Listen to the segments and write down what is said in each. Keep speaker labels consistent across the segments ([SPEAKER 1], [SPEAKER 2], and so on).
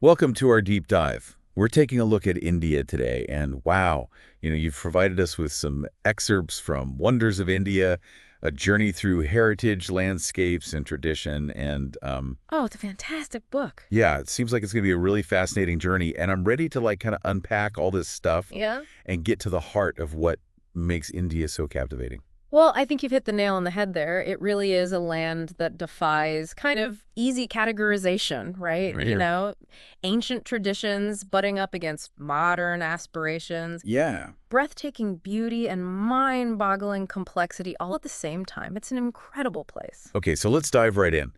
[SPEAKER 1] Welcome to our deep dive. We're taking a look at India today, and wow, you've provided us with some excerpts from Wonders of India, a journey through heritage, landscapes, and tradition, and
[SPEAKER 2] Oh, it's a fantastic book.
[SPEAKER 1] yeah, it seems like it's going to be a really fascinating journey, and I'm ready to kind of unpack all this stuff
[SPEAKER 2] Yeah.
[SPEAKER 1] and get to the heart of what makes India so captivating.
[SPEAKER 2] Well, I think you've hit the nail on the head there. It really is a land that defies kind of easy categorization, right?
[SPEAKER 1] Right here.
[SPEAKER 2] Ancient traditions butting up against modern aspirations,
[SPEAKER 1] Yeah.
[SPEAKER 2] breathtaking beauty and mind-boggling complexity all at the same time. It's an incredible place.
[SPEAKER 1] Okay, so let's dive right in.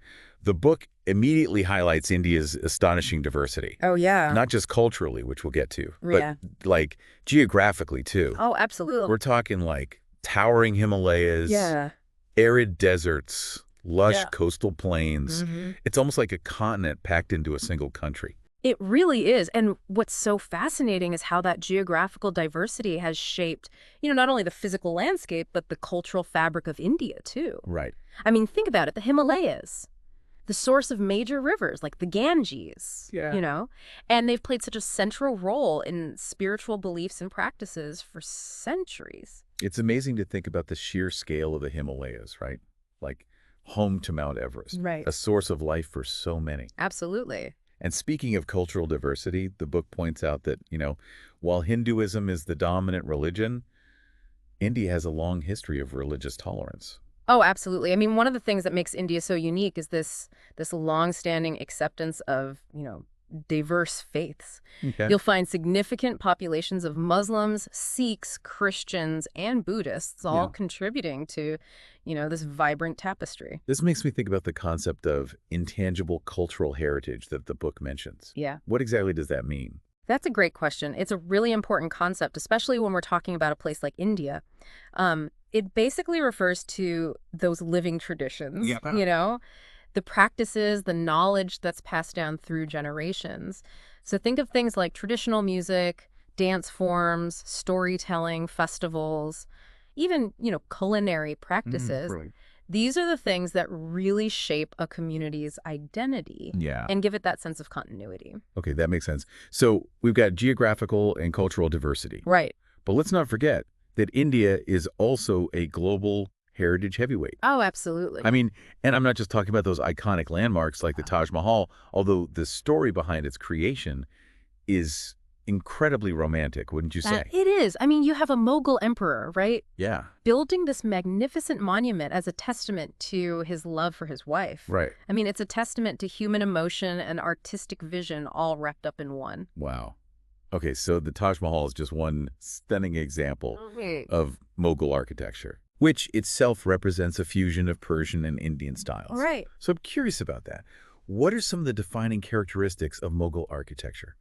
[SPEAKER 1] The book immediately highlights India's astonishing diversity.
[SPEAKER 2] Oh, yeah.
[SPEAKER 1] Not just culturally, which we'll get to, but
[SPEAKER 2] Yeah.
[SPEAKER 1] like geographically too.
[SPEAKER 2] Oh, absolutely.
[SPEAKER 1] We're talking like towering Himalayas,
[SPEAKER 2] Yeah.
[SPEAKER 1] arid deserts, lush
[SPEAKER 2] Yeah.
[SPEAKER 1] coastal plains.
[SPEAKER 2] hmm
[SPEAKER 1] It's almost like a continent packed into a single country.
[SPEAKER 2] It really is. And what's so fascinating is how that geographical diversity has shaped, not only the physical landscape, but the cultural fabric of India, too.
[SPEAKER 1] Right.
[SPEAKER 2] I mean, think about it, the Himalayas, the source of major rivers like the Ganges,
[SPEAKER 1] Yeah.
[SPEAKER 2] and they've played such a central role in spiritual beliefs and practices for centuries.
[SPEAKER 1] It's amazing to think about the sheer scale of the Himalayas, right? Like home to Mount Everest,
[SPEAKER 2] Right.
[SPEAKER 1] a source of life for so many.
[SPEAKER 2] Absolutely.
[SPEAKER 1] And speaking of cultural diversity, the book points out that, while Hinduism is the dominant religion, India has a long history of religious tolerance.
[SPEAKER 2] Oh, absolutely. I mean, one of the things that makes India so unique is this long-standing acceptance of, diverse faiths.
[SPEAKER 1] Okay.
[SPEAKER 2] You'll find significant populations of Muslims, Sikhs, Christians, and Buddhists all
[SPEAKER 1] Yeah.
[SPEAKER 2] contributing to, this vibrant tapestry.
[SPEAKER 1] This makes me think about the concept of intangible cultural heritage that the book mentions.
[SPEAKER 2] Yeah.
[SPEAKER 1] What exactly does that mean?
[SPEAKER 2] That's a great question. It's a really important concept, especially when we're talking about a place like India. It basically refers to those living traditions, the practices, the knowledge that's passed down through generations. So think of things like traditional music, dance forms, storytelling, festivals, even, culinary practices.
[SPEAKER 1] Right.
[SPEAKER 2] These are the things that really shape a community's identity
[SPEAKER 1] Yeah.
[SPEAKER 2] and give it that sense of continuity.
[SPEAKER 1] Okay, that makes sense. So we've got geographical and cultural diversity.
[SPEAKER 2] Right.
[SPEAKER 1] But let's not forget that India is also a global heritage heavyweight.
[SPEAKER 2] Oh, absolutely.
[SPEAKER 1] I mean, and I'm not just talking about those iconic landmarks like the Taj Mahal, although the story behind its creation is incredibly romantic, wouldn't you say?
[SPEAKER 2] It is. I mean, you have a Mughal emperor, right?
[SPEAKER 1] Yeah,
[SPEAKER 2] Building this magnificent monument as a testament to his love for his wife.
[SPEAKER 1] right.
[SPEAKER 2] I mean, it's a testament to human emotion and artistic vision all wrapped up in one.
[SPEAKER 1] Wow. Okay, so the Taj Mahal is just one stunning example
[SPEAKER 2] Right.
[SPEAKER 1] of Mughal architecture, which itself represents a fusion of Persian and Indian styles.
[SPEAKER 2] Right.
[SPEAKER 1] So I'm curious about that. What are some of the defining characteristics of Mughal architecture?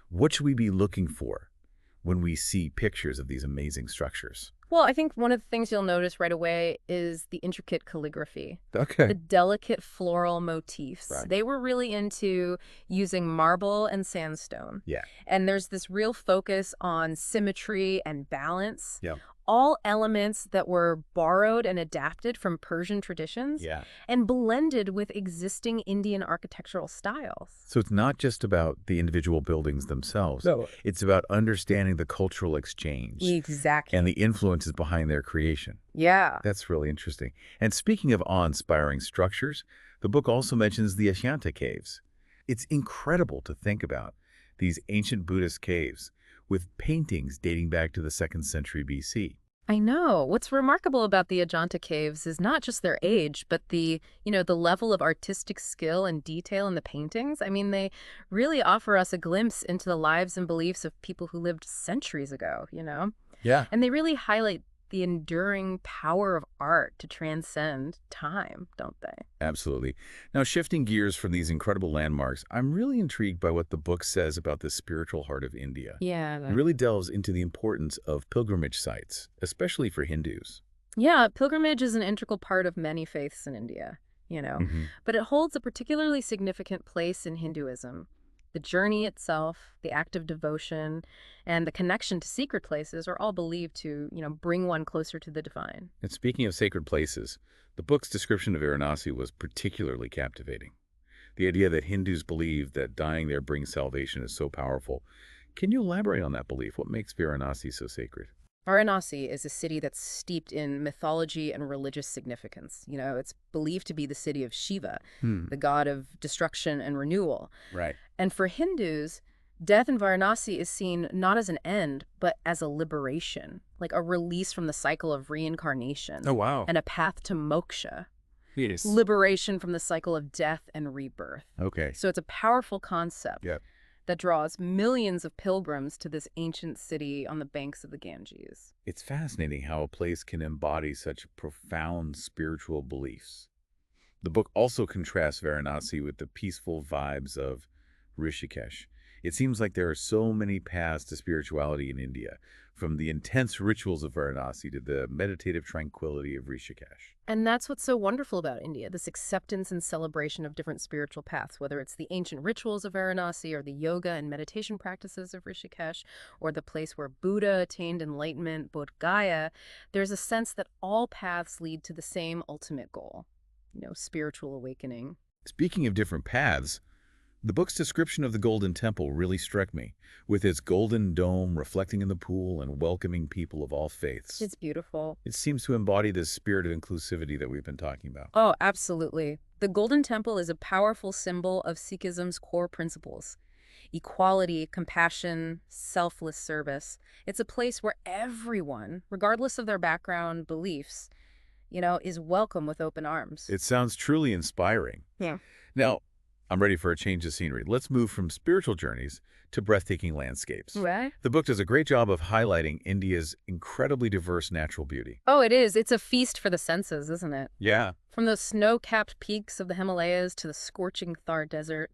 [SPEAKER 1] What should we be looking for when we see pictures of these amazing structures?
[SPEAKER 2] Well, I think one of the things you'll notice right away is the intricate calligraphy,
[SPEAKER 1] Okay.
[SPEAKER 2] the delicate floral motifs.
[SPEAKER 1] Right.
[SPEAKER 2] They were really into using marble and sandstone.
[SPEAKER 1] Yeah.
[SPEAKER 2] And there's this real focus on symmetry and balance.
[SPEAKER 1] Yeah.
[SPEAKER 2] All elements that were borrowed and adapted from Persian traditions
[SPEAKER 1] Yeah.
[SPEAKER 2] and blended with existing Indian architectural styles.
[SPEAKER 1] So it's not just about the individual buildings themselves.
[SPEAKER 2] No.
[SPEAKER 1] It's about understanding the cultural exchange
[SPEAKER 2] Exactly.
[SPEAKER 1] and the influences behind their creation.
[SPEAKER 2] Yeah.
[SPEAKER 1] That's really interesting. And speaking of awe-inspiring structures, the book also mentions the Ashanti caves. It's incredible to think about these ancient Buddhist caves with paintings dating back to the 2nd century BC.
[SPEAKER 2] I know. What's remarkable about the Ajanta caves is not just their age, but the level of artistic skill and detail in the paintings. I mean, they really offer us a glimpse into the lives and beliefs of people who lived centuries ago.
[SPEAKER 1] Yeah.
[SPEAKER 2] And they really highlight the enduring power of art to transcend time, don't they?
[SPEAKER 1] Absolutely. Now, shifting gears from these incredible landmarks, I'm really intrigued by what the book says about the spiritual heart of India.
[SPEAKER 2] Yeah.
[SPEAKER 1] It really delves into the importance of pilgrimage sites, especially for Hindus.
[SPEAKER 2] Yeah, pilgrimage is an integral part of many faiths in India.
[SPEAKER 1] Hmm.
[SPEAKER 2] But it holds a particularly significant place in Hinduism. The journey itself, the act of devotion, and the connection to secret places are all believed to bring one closer to the divine.
[SPEAKER 1] And speaking of sacred places, the book's description of Varanasi was particularly captivating. The idea that Hindus believe that dying there brings salvation is so powerful. Can you elaborate on that belief? What makes Varanasi so sacred?
[SPEAKER 2] Varanasi is a city that's steeped in mythology and religious significance. It's believed to be the city of Shiva,
[SPEAKER 1] Hmm.
[SPEAKER 2] the god of destruction and renewal.
[SPEAKER 1] Right.
[SPEAKER 2] And for Hindus, death in Varanasi is seen not as an end, but as a liberation, like a release from the cycle of reincarnation
[SPEAKER 1] Oh, wow.
[SPEAKER 2] and a path to moksha,
[SPEAKER 1] Yes.
[SPEAKER 2] liberation from the cycle of death and rebirth.
[SPEAKER 1] Okay.
[SPEAKER 2] So it's a powerful concept
[SPEAKER 1] Yep.
[SPEAKER 2] that draws millions of pilgrims to this ancient city on the banks of the Ganges.
[SPEAKER 1] It's fascinating how a place can embody such profound spiritual beliefs. The book also contrasts Varanasi with the peaceful vibes of Rishikesh. It seems like there are so many paths to spirituality in India, from the intense rituals of Varanasi to the meditative tranquility of Rishikesh.
[SPEAKER 2] And that's what's so wonderful about India, this acceptance and celebration of different spiritual paths, whether it's the ancient rituals of Varanasi or the yoga and meditation practices of Rishikesh, or the place where Buddha attained enlightenment, Bodh Gaya. There's a sense that all paths lead to the same ultimate goal, spiritual awakening.
[SPEAKER 1] Speaking of different paths, the book's description of the Golden Temple really struck me, with its golden dome reflecting in the pool and welcoming people of all faiths.
[SPEAKER 2] It's beautiful.
[SPEAKER 1] It seems to embody this spirit of inclusivity that we've been talking about.
[SPEAKER 2] Oh, absolutely. The Golden Temple is a powerful symbol of Sikhism's core principles: equality, compassion, selfless service. It's a place where everyone, regardless of their background, beliefs, is welcome with open arms.
[SPEAKER 1] It sounds truly inspiring.
[SPEAKER 2] Yeah.
[SPEAKER 1] Now, I'm ready for a change of scenery. Let's move from spiritual journeys to breathtaking landscapes.
[SPEAKER 2] Right?
[SPEAKER 1] The book does a great job of highlighting India's incredibly diverse natural beauty.
[SPEAKER 2] Oh, it is. It's a feast for the senses, isn't it?
[SPEAKER 1] Yeah.
[SPEAKER 2] From the snow-capped peaks of the Himalayas to the scorching Thar Desert,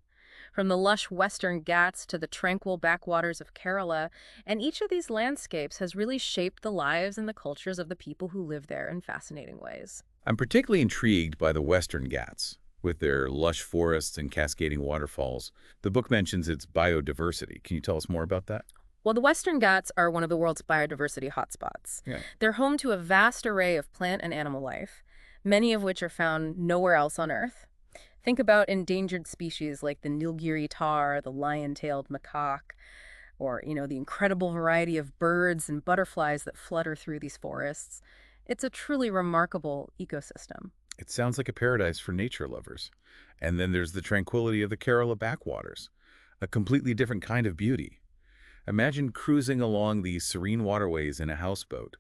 [SPEAKER 2] from the lush western Ghats to the tranquil backwaters of Kerala, and each of these landscapes has really shaped the lives and the cultures of the people who live there in fascinating ways.
[SPEAKER 1] I'm particularly intrigued by the Western Ghats, with their lush forests and cascading waterfalls. The book mentions its biodiversity. Can you tell us more about that?
[SPEAKER 2] Well, the Western Ghats are one of the world's biodiversity hotspots.
[SPEAKER 1] Yeah.
[SPEAKER 2] They're home to a vast array of plant and animal life, many of which are found nowhere else on Earth. Think about endangered species like the Nilgiri tar, the lion-tailed macaque, or, the incredible variety of birds and butterflies that flutter through these forests. It's a truly remarkable ecosystem.
[SPEAKER 1] It sounds like a paradise for nature lovers. And then there's the tranquility of the Kerala backwaters, a completely different kind of beauty. Imagine cruising along these serene waterways in a houseboat.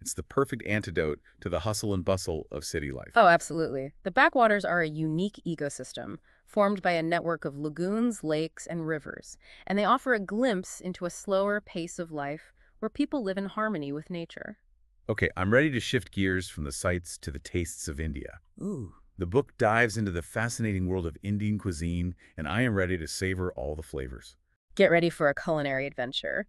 [SPEAKER 1] It's the perfect antidote to the hustle and bustle of city life.
[SPEAKER 2] Oh, absolutely. The backwaters are a unique ecosystem formed by a network of lagoons, lakes, and rivers, and they offer a glimpse into a slower pace of life where people live in harmony with nature.
[SPEAKER 1] Okay, I'm ready to shift gears from the sights to the tastes of India.
[SPEAKER 2] Ooh.
[SPEAKER 1] The book dives into the fascinating world of Indian cuisine, and I am ready to savor all the flavors.
[SPEAKER 2] Get ready for a culinary adventure.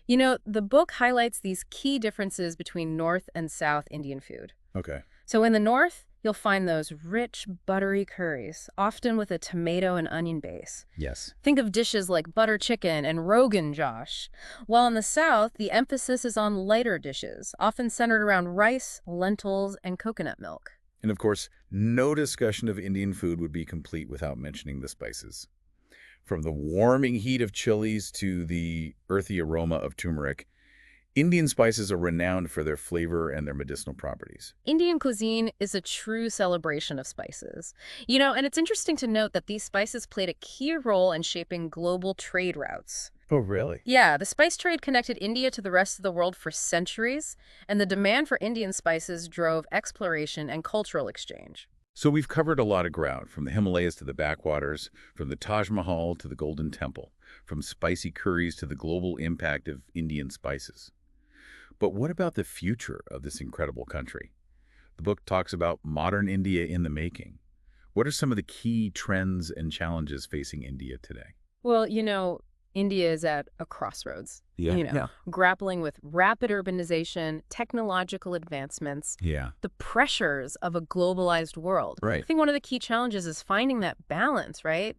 [SPEAKER 2] The book highlights these key differences between North and South Indian food.
[SPEAKER 1] Okay.
[SPEAKER 2] So in the North, you'll find those rich, buttery curries, often with a tomato and onion base.
[SPEAKER 1] Yes.
[SPEAKER 2] Think of dishes like butter chicken and Rogan Josh. While in the South, the emphasis is on lighter dishes, often centered around rice, lentils, and coconut milk.
[SPEAKER 1] And of course, no discussion of Indian food would be complete without mentioning the spices. From the warming heat of chilies to the earthy aroma of turmeric, Indian spices are renowned for their flavor and their medicinal properties.
[SPEAKER 2] Indian cuisine is a true celebration of spices. And it's interesting to note that these spices played a key role in shaping global trade routes.
[SPEAKER 1] Oh, really?
[SPEAKER 2] Yeah, the spice trade connected India to the rest of the world for centuries, and the demand for Indian spices drove exploration and cultural exchange.
[SPEAKER 1] So we've covered a lot of ground, from the Himalayas to the backwaters, from the Taj Mahal to the Golden Temple, from spicy curries to the global impact of Indian spices. But what about the future of this incredible country? The book talks about modern India in the making. What are some of the key trends and challenges facing India today?
[SPEAKER 2] Well, India is at a crossroads. Grappling with rapid urbanization, technological advancements,
[SPEAKER 1] Yeah.
[SPEAKER 2] the pressures of a globalized world.
[SPEAKER 1] Right.
[SPEAKER 2] I think one of the key challenges is finding that balance, right,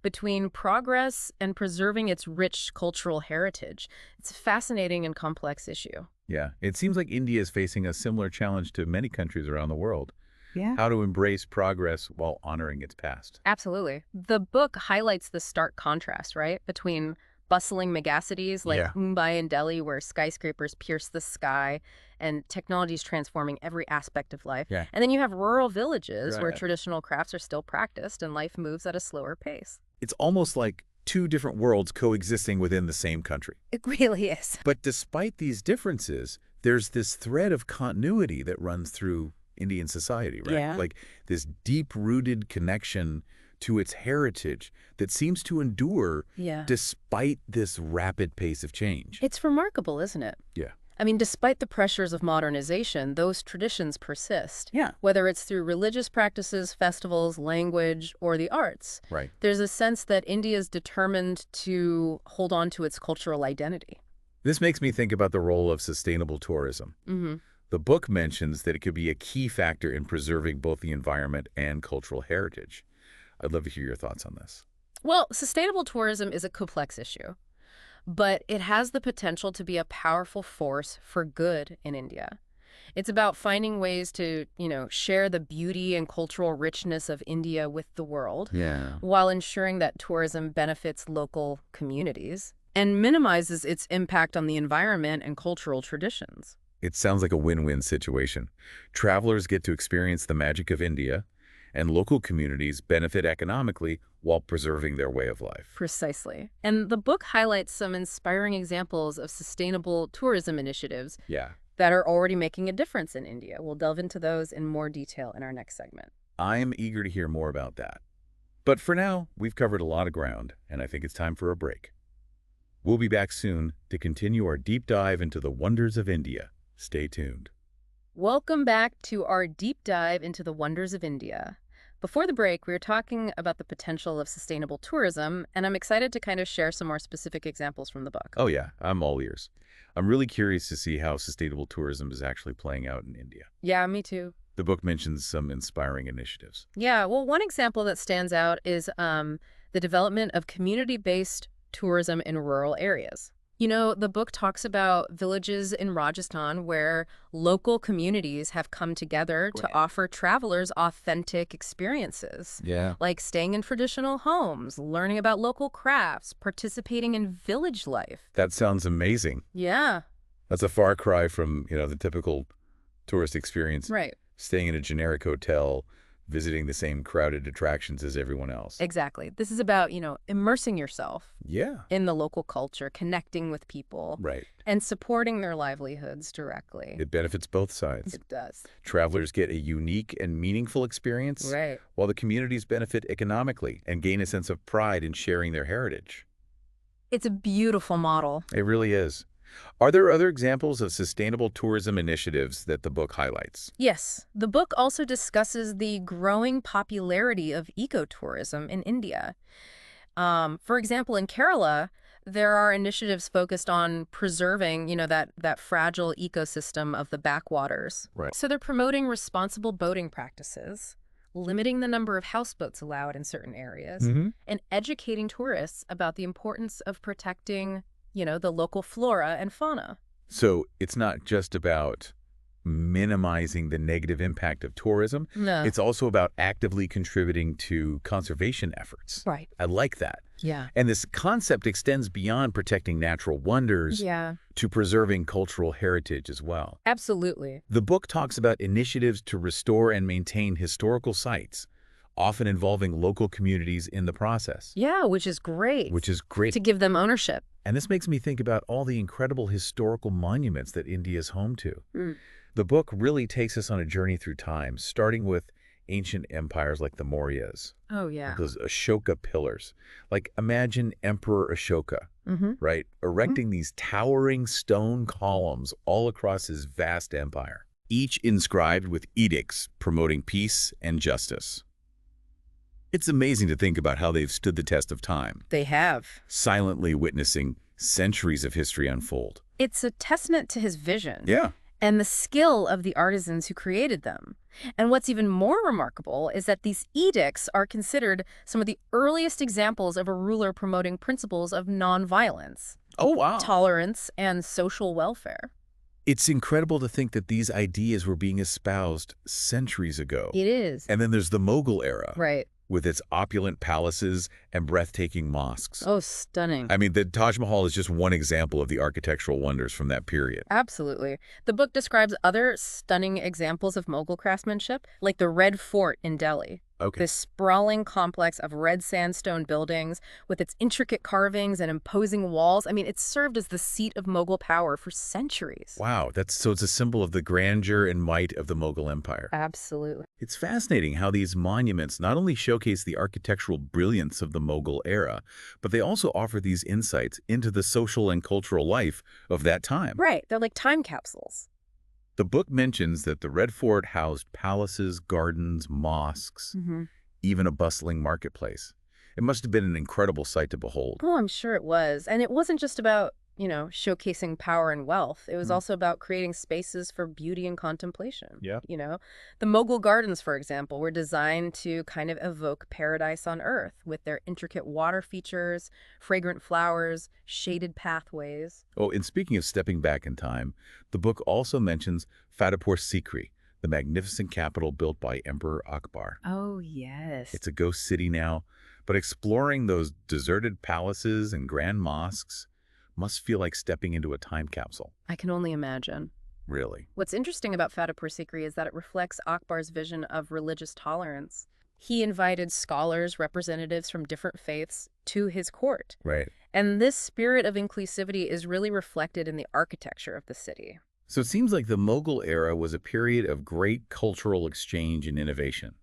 [SPEAKER 2] between progress and preserving its rich cultural heritage. It's a fascinating and complex issue.
[SPEAKER 1] Yeah. It seems like India is facing a similar challenge to many countries around the world.
[SPEAKER 2] Yeah.
[SPEAKER 1] how to embrace progress while honoring its past.
[SPEAKER 2] Absolutely. The book highlights the stark contrast, right, between bustling megacities like
[SPEAKER 1] Yeah.
[SPEAKER 2] Mumbai and Delhi, where skyscrapers pierce the sky and technology is transforming every aspect of life.
[SPEAKER 1] Yeah.
[SPEAKER 2] And then you have rural villages where
[SPEAKER 1] Right.
[SPEAKER 2] traditional crafts are still practiced and life moves at a slower pace.
[SPEAKER 1] It's almost like two different worlds coexisting within the same country.
[SPEAKER 2] It really is.
[SPEAKER 1] But despite these differences, there's this thread of continuity that runs through Indian society, right?
[SPEAKER 2] Yeah.
[SPEAKER 1] Like this deep-rooted connection to its heritage that seems to endure
[SPEAKER 2] Yeah.
[SPEAKER 1] despite this rapid pace of change.
[SPEAKER 2] It's remarkable, isn't it?
[SPEAKER 1] Yeah.
[SPEAKER 2] I mean, despite the pressures of modernization, those traditions persist.
[SPEAKER 1] Yeah.
[SPEAKER 2] Whether it's through religious practices, festivals, language, or the arts.
[SPEAKER 1] Right.
[SPEAKER 2] There's a sense that India is determined to hold on to its cultural identity.
[SPEAKER 1] This makes me think about the role of sustainable tourism.
[SPEAKER 2] Mm-hmm.
[SPEAKER 1] The book mentions that it could be a key factor in preserving both the environment and cultural heritage. I'd love to hear your thoughts on this.
[SPEAKER 2] Well, sustainable tourism is a complex issue, but it has the potential to be a powerful force for good in India. It's about finding ways to, share the beauty and cultural richness of India with the world,
[SPEAKER 1] Yeah.
[SPEAKER 2] while ensuring that tourism benefits local communities and minimizes its impact on the environment and cultural traditions.
[SPEAKER 1] It sounds like a win-win situation. Travelers get to experience the magic of India, and local communities benefit economically while preserving their way of life.
[SPEAKER 2] Precisely. And the book highlights some inspiring examples of sustainable tourism initiatives
[SPEAKER 1] Yeah.
[SPEAKER 2] that are already making a difference in India. We'll delve into those in more detail in our next segment.
[SPEAKER 1] I am eager to hear more about that. But for now, we've covered a lot of ground, and I think it's time for a break. We'll be back soon to continue our deep dive into the wonders of India. Stay tuned.
[SPEAKER 2] Welcome back to our deep dive into the wonders of India. Before the break, we were talking about the potential of sustainable tourism, and I'm excited to kind of share some more specific examples from the book.
[SPEAKER 1] Oh yeah, I'm all ears. I'm really curious to see how sustainable tourism is actually playing out in India.
[SPEAKER 2] Yeah, me too.
[SPEAKER 1] The book mentions some inspiring initiatives.
[SPEAKER 2] Yeah, well, one example that stands out is the development of community-based tourism in rural areas. The book talks about villages in Rajasthan where local communities have come together to
[SPEAKER 1] Right.
[SPEAKER 2] offer travelers authentic experiences,
[SPEAKER 1] Yeah.
[SPEAKER 2] like staying in traditional homes, learning about local crafts, participating in village life.
[SPEAKER 1] That sounds amazing.
[SPEAKER 2] Yeah,
[SPEAKER 1] That's a far cry from, the typical tourist experience.
[SPEAKER 2] right.
[SPEAKER 1] Staying in a generic hotel, visiting the same crowded attractions as everyone else.
[SPEAKER 2] Exactly. This is about, immersing yourself
[SPEAKER 1] Yeah.
[SPEAKER 2] in the local culture, connecting with people,
[SPEAKER 1] Right.
[SPEAKER 2] and supporting their livelihoods directly.
[SPEAKER 1] It benefits both sides.
[SPEAKER 2] It does.
[SPEAKER 1] Travelers get a unique and meaningful experience,
[SPEAKER 2] Right.
[SPEAKER 1] while the communities benefit economically and gain a sense of pride in sharing their heritage.
[SPEAKER 2] It's a beautiful model.
[SPEAKER 1] It really is. Are there other examples of sustainable tourism initiatives that the book highlights?
[SPEAKER 2] Yes, the book also discusses the growing popularity of ecotourism in India. For example, in Kerala, there are initiatives focused on preserving, that fragile ecosystem of the backwaters.
[SPEAKER 1] Right.
[SPEAKER 2] So they're promoting responsible boating practices, limiting the number of houseboats allowed in certain areas, and educating tourists about the importance of protecting, the local flora and fauna.
[SPEAKER 1] So it's not just about minimizing the negative impact of tourism.
[SPEAKER 2] No.
[SPEAKER 1] It's also about actively contributing to conservation efforts.
[SPEAKER 2] Right.
[SPEAKER 1] I like that.
[SPEAKER 2] Yeah.
[SPEAKER 1] And this concept extends beyond protecting natural wonders
[SPEAKER 2] Yeah,
[SPEAKER 1] to preserving cultural heritage as well.
[SPEAKER 2] absolutely.
[SPEAKER 1] The book talks about initiatives to restore and maintain historical sites, often involving local communities in the process,
[SPEAKER 2] Yeah, which is great.
[SPEAKER 1] which is great.
[SPEAKER 2] To give them ownership.
[SPEAKER 1] And this makes me think about all the incredible historical monuments that India is home to.
[SPEAKER 2] Mm.
[SPEAKER 1] The book really takes us on a journey through time, starting with ancient empires like the Mauryas,
[SPEAKER 2] Oh, yeah.
[SPEAKER 1] those Ashoka pillars. Like imagine Emperor Ashoka,
[SPEAKER 2] Mm-hmm.
[SPEAKER 1] right, erecting these towering stone columns all across his vast empire, each inscribed with edicts promoting peace and justice. It's amazing to think about how they've stood the test of time,
[SPEAKER 2] They have.
[SPEAKER 1] silently witnessing centuries of history unfold.
[SPEAKER 2] It's a testament to his vision
[SPEAKER 1] Yeah.
[SPEAKER 2] and the skill of the artisans who created them. And what's even more remarkable is that these edicts are considered some of the earliest examples of a ruler promoting principles of nonviolence,
[SPEAKER 1] Oh, wow.
[SPEAKER 2] tolerance, and social welfare.
[SPEAKER 1] It's incredible to think that these ideas were being espoused centuries ago.
[SPEAKER 2] It is.
[SPEAKER 1] And then there's the Mughal era,
[SPEAKER 2] Right.
[SPEAKER 1] with its opulent palaces and breathtaking mosques.
[SPEAKER 2] Oh, stunning.
[SPEAKER 1] I mean, the Taj Mahal is just one example of the architectural wonders from that period.
[SPEAKER 2] Absolutely. The book describes other stunning examples of Mughal craftsmanship, like the Red Fort in Delhi.
[SPEAKER 1] Okay.
[SPEAKER 2] This sprawling complex of red sandstone buildings with its intricate carvings and imposing walls. I mean, it served as the seat of Mughal power for centuries.
[SPEAKER 1] Wow, so it's a symbol of the grandeur and might of the Mughal Empire.
[SPEAKER 2] Absolutely.
[SPEAKER 1] It's fascinating how these monuments not only showcase the architectural brilliance of the Mughal era, but they also offer these insights into the social and cultural life of that time.
[SPEAKER 2] Right. They're like time capsules.
[SPEAKER 1] The book mentions that the Red Fort housed palaces, gardens, mosques, even a bustling marketplace. It must have been an incredible sight to behold.
[SPEAKER 2] Oh, I'm sure it was. And it wasn't just about, showcasing power and wealth. It was also about creating spaces for beauty and contemplation.
[SPEAKER 1] Yeah.
[SPEAKER 2] The Mughal gardens, for example, were designed to kind of evoke paradise on earth with their intricate water features, fragrant flowers, shaded pathways.
[SPEAKER 1] Oh, and speaking of stepping back in time, the book also mentions Fatehpur Sikri, the magnificent capital built by Emperor Akbar.
[SPEAKER 2] Oh, yes.
[SPEAKER 1] It's a ghost city now, but exploring those deserted palaces and grand mosques must feel like stepping into a time capsule.
[SPEAKER 2] I can only imagine.
[SPEAKER 1] Really.
[SPEAKER 2] What's interesting about Fatehpur Sikri is that it reflects Akbar's vision of religious tolerance. He invited scholars, representatives from different faiths, to his court.
[SPEAKER 1] Right.
[SPEAKER 2] And this spirit of inclusivity is really reflected in the architecture of the city.
[SPEAKER 1] So it seems like the Mughal era was a period of great cultural exchange and innovation,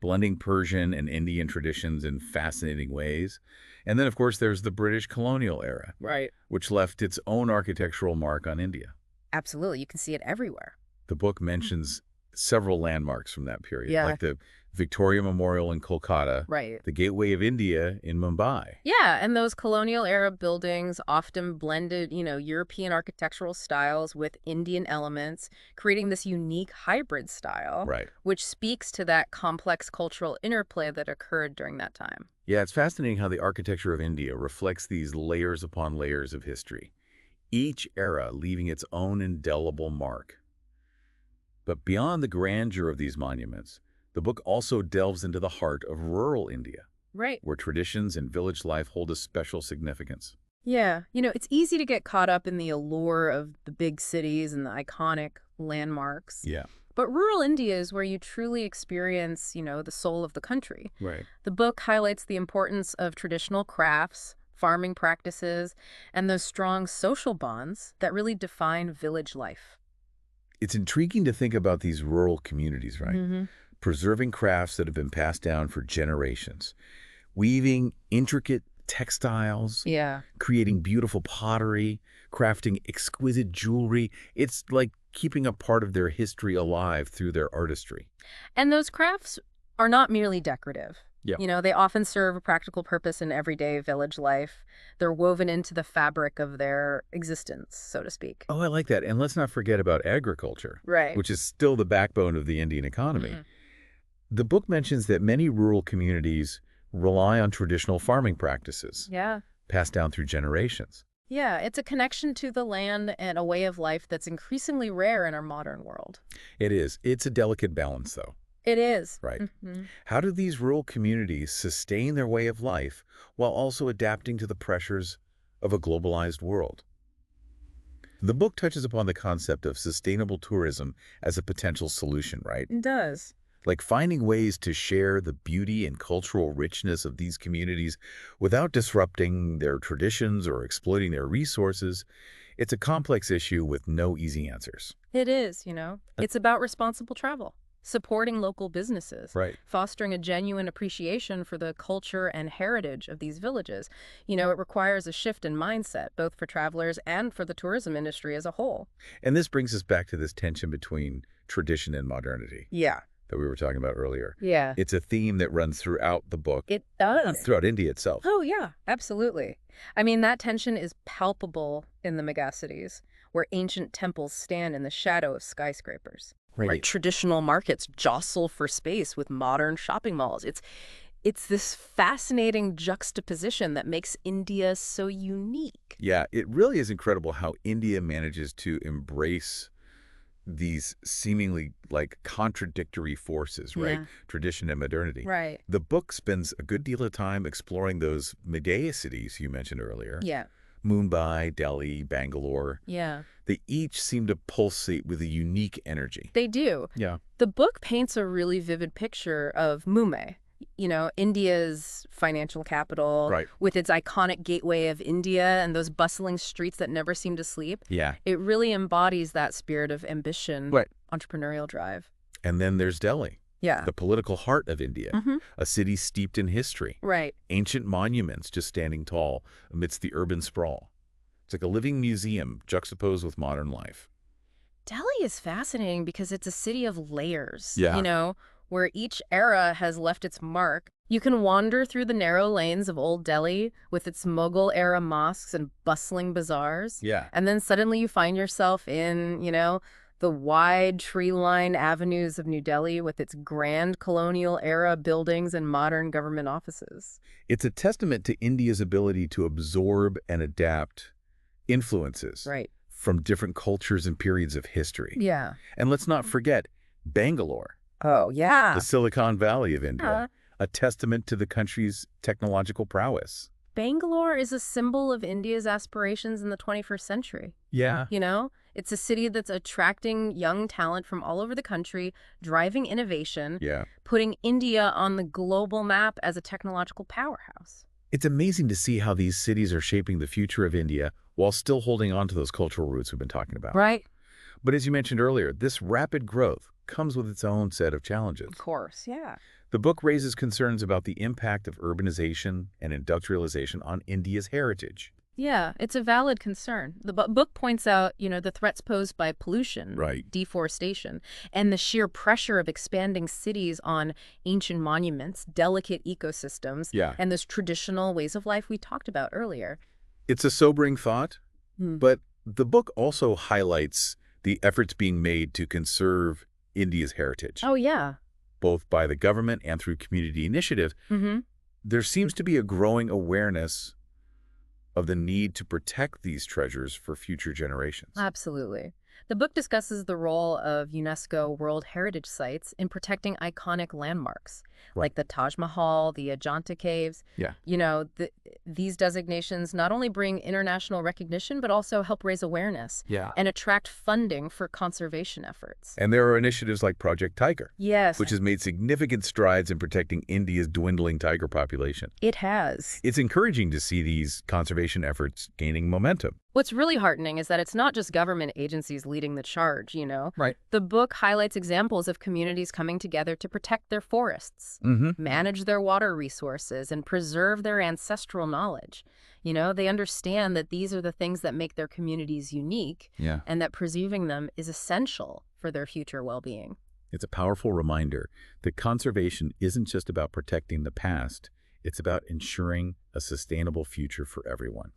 [SPEAKER 1] blending Persian and Indian traditions in fascinating ways. And then, of course, there's the British colonial era,
[SPEAKER 2] Right.
[SPEAKER 1] which left its own architectural mark on India.
[SPEAKER 2] Absolutely. You can see it everywhere.
[SPEAKER 1] The book mentions several landmarks from that period,
[SPEAKER 2] Yeah.
[SPEAKER 1] like the Victoria Memorial in Kolkata,
[SPEAKER 2] Right.
[SPEAKER 1] the Gateway of India in Mumbai.
[SPEAKER 2] Yeah, and those colonial era buildings often blended, European architectural styles with Indian elements, creating this unique hybrid style,
[SPEAKER 1] Right.
[SPEAKER 2] which speaks to that complex cultural interplay that occurred during that time.
[SPEAKER 1] Yeah, it's fascinating how the architecture of India reflects these layers upon layers of history, each era leaving its own indelible mark. But beyond the grandeur of these monuments, the book also delves into the heart of rural India,
[SPEAKER 2] Right.
[SPEAKER 1] where traditions and village life hold a special significance.
[SPEAKER 2] Yeah, it's easy to get caught up in the allure of the big cities and the iconic landmarks.
[SPEAKER 1] Yeah.
[SPEAKER 2] But rural India is where you truly experience, the soul of the country.
[SPEAKER 1] Right.
[SPEAKER 2] The book highlights the importance of traditional crafts, farming practices, and those strong social bonds that really define village life.
[SPEAKER 1] It's intriguing to think about these rural communities, right?
[SPEAKER 2] Mm-hmm.
[SPEAKER 1] Preserving crafts that have been passed down for generations, weaving intricate textiles,
[SPEAKER 2] Yeah.
[SPEAKER 1] creating beautiful pottery, crafting exquisite jewelry. It's like keeping a part of their history alive through their artistry.
[SPEAKER 2] And those crafts are not merely decorative.
[SPEAKER 1] Yeah.
[SPEAKER 2] They often serve a practical purpose in everyday village life. They're woven into the fabric of their existence, so to speak.
[SPEAKER 1] Oh, I like that. And let's not forget about agriculture,
[SPEAKER 2] Right.
[SPEAKER 1] which is still the backbone of the Indian economy.
[SPEAKER 2] Mhm.
[SPEAKER 1] The book mentions that many rural communities rely on traditional farming practices,
[SPEAKER 2] Yeah.
[SPEAKER 1] passed down through generations.
[SPEAKER 2] Yeah, it's a connection to the land and a way of life that's increasingly rare in our modern world.
[SPEAKER 1] It is. It's a delicate balance, though.
[SPEAKER 2] It is.
[SPEAKER 1] Right.
[SPEAKER 2] Mm-hmm.
[SPEAKER 1] How do these rural communities sustain their way of life while also adapting to the pressures of a globalized world? The book touches upon the concept of sustainable tourism as a potential solution, right?
[SPEAKER 2] It does.
[SPEAKER 1] Like finding ways to share the beauty and cultural richness of these communities without disrupting their traditions or exploiting their resources. It's a complex issue with no easy answers.
[SPEAKER 2] It is, It's about responsible travel, supporting local businesses,
[SPEAKER 1] Right.
[SPEAKER 2] fostering a genuine appreciation for the culture and heritage of these villages. It requires a shift in mindset, both for travelers and for the tourism industry as a whole.
[SPEAKER 1] And this brings us back to this tension between tradition and modernity
[SPEAKER 2] Yeah.
[SPEAKER 1] that we were talking about earlier.
[SPEAKER 2] Yeah.
[SPEAKER 1] It's a theme that runs throughout the book,
[SPEAKER 2] It does.
[SPEAKER 1] throughout India itself.
[SPEAKER 2] Oh, yeah, absolutely. I mean, that tension is palpable in the megacities, where ancient temples stand in the shadow of skyscrapers. Right. Traditional markets jostle for space with modern shopping malls. It's It's this fascinating juxtaposition that makes India so unique.
[SPEAKER 1] Yeah, it really is incredible how India manages to embrace these seemingly like contradictory forces, right?
[SPEAKER 2] Yeah.
[SPEAKER 1] Tradition and modernity.
[SPEAKER 2] Right.
[SPEAKER 1] The book spends a good deal of time exploring those Medea cities you mentioned earlier.
[SPEAKER 2] Yeah.
[SPEAKER 1] Mumbai, Delhi, Bangalore.
[SPEAKER 2] Yeah.
[SPEAKER 1] They each seem to pulsate with a unique energy.
[SPEAKER 2] They do.
[SPEAKER 1] Yeah.
[SPEAKER 2] The book paints a really vivid picture of Mumbai, India's financial capital,
[SPEAKER 1] Right.
[SPEAKER 2] with its iconic gateway of India and those bustling streets that never seem to sleep.
[SPEAKER 1] Yeah.
[SPEAKER 2] It really embodies that spirit of ambition,
[SPEAKER 1] Right.
[SPEAKER 2] entrepreneurial drive.
[SPEAKER 1] And then there's Delhi,
[SPEAKER 2] Yeah.
[SPEAKER 1] the political heart of India,
[SPEAKER 2] Mm-hmm.
[SPEAKER 1] a city steeped in history.
[SPEAKER 2] Right.
[SPEAKER 1] Ancient monuments just standing tall amidst the urban sprawl. It's like a living museum juxtaposed with modern life.
[SPEAKER 2] Delhi is fascinating because it's a city of layers,
[SPEAKER 1] Yeah.
[SPEAKER 2] where each era has left its mark. You can wander through the narrow lanes of Old Delhi with its Mughal-era mosques and bustling bazaars.
[SPEAKER 1] Yeah.
[SPEAKER 2] And then suddenly you find yourself in, the wide tree-lined avenues of New Delhi with its grand colonial-era buildings and modern government offices.
[SPEAKER 1] It's a testament to India's ability to absorb and adapt influences
[SPEAKER 2] Right.
[SPEAKER 1] from different cultures and periods of history.
[SPEAKER 2] Yeah.
[SPEAKER 1] And let's not forget Bangalore,
[SPEAKER 2] Oh, yeah.
[SPEAKER 1] the Silicon Valley of India,
[SPEAKER 2] Uh,
[SPEAKER 1] a testament to the country's technological prowess.
[SPEAKER 2] Bangalore is a symbol of India's aspirations in the 21st century.
[SPEAKER 1] Yeah.
[SPEAKER 2] It's a city that's attracting young talent from all over the country, driving innovation,
[SPEAKER 1] Yeah.
[SPEAKER 2] putting India on the global map as a technological powerhouse.
[SPEAKER 1] It's amazing to see how these cities are shaping the future of India while still holding on to those cultural roots we've been talking about.
[SPEAKER 2] Right?
[SPEAKER 1] But as you mentioned earlier, this rapid growth comes with its own set of challenges.
[SPEAKER 2] Of course, yeah.
[SPEAKER 1] The book raises concerns about the impact of urbanization and industrialization on India's heritage.
[SPEAKER 2] Yeah, it's a valid concern. The book points out, the threats posed by pollution,
[SPEAKER 1] Right.
[SPEAKER 2] deforestation, and the sheer pressure of expanding cities on ancient monuments, delicate ecosystems,
[SPEAKER 1] Yeah.
[SPEAKER 2] and those traditional ways of life we talked about earlier.
[SPEAKER 1] It's a sobering thought,
[SPEAKER 2] Hmm.
[SPEAKER 1] but the book also highlights the efforts being made to conserve India's heritage,
[SPEAKER 2] Oh, yeah.
[SPEAKER 1] both by the government and through community initiatives.
[SPEAKER 2] Mm-hmm.
[SPEAKER 1] There seems to be a growing awareness of the need to protect these treasures for future generations.
[SPEAKER 2] Absolutely. The book discusses the role of UNESCO World Heritage Sites in protecting iconic landmarks, like the Taj Mahal, the Ajanta Caves.
[SPEAKER 1] Yeah.
[SPEAKER 2] These designations not only bring international recognition, but also help raise awareness
[SPEAKER 1] Yeah.
[SPEAKER 2] and attract funding for conservation efforts.
[SPEAKER 1] And there are initiatives like Project Tiger,
[SPEAKER 2] Yes,
[SPEAKER 1] which has made significant strides in protecting India's dwindling tiger population.
[SPEAKER 2] it has.
[SPEAKER 1] It's encouraging to see these conservation efforts gaining momentum.
[SPEAKER 2] What's really heartening is that it's not just government agencies leading the charge,
[SPEAKER 1] Right.
[SPEAKER 2] The book highlights examples of communities coming together to protect their forests,
[SPEAKER 1] Mm-hmm.
[SPEAKER 2] manage their water resources, and preserve their ancestral knowledge. They understand that these are the things that make their communities unique,
[SPEAKER 1] Yeah.
[SPEAKER 2] and that preserving them is essential for their future well-being.
[SPEAKER 1] It's a powerful reminder that conservation isn't just about protecting the past, it's about ensuring a sustainable future for everyone.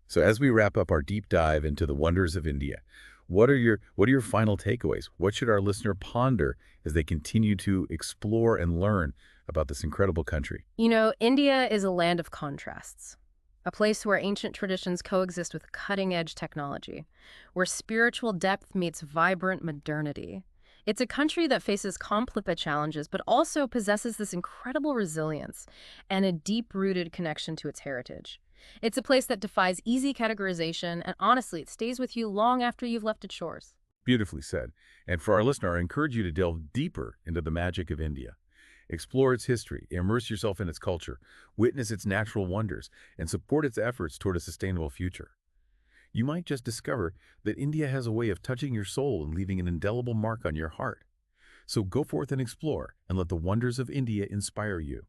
[SPEAKER 1] So as we wrap up our deep dive into the wonders of India, what are your final takeaways? What should our listener ponder as they continue to explore and learn about this incredible country?
[SPEAKER 2] India is a land of contrasts, a place where ancient traditions coexist with cutting-edge technology, where spiritual depth meets vibrant modernity. It's a country that faces complex challenges, but also possesses this incredible resilience and a deep-rooted connection to its heritage. It's a place that defies easy categorization, and honestly, it stays with you long after you've left its shores.
[SPEAKER 1] Beautifully said. And for our listener, I encourage you to delve deeper into the magic of India. Explore its history, immerse yourself in its culture, witness its natural wonders, and support its efforts toward a sustainable future. You might just discover that India has a way of touching your soul and leaving an indelible mark on your heart. So go forth and explore, and let the wonders of India inspire you.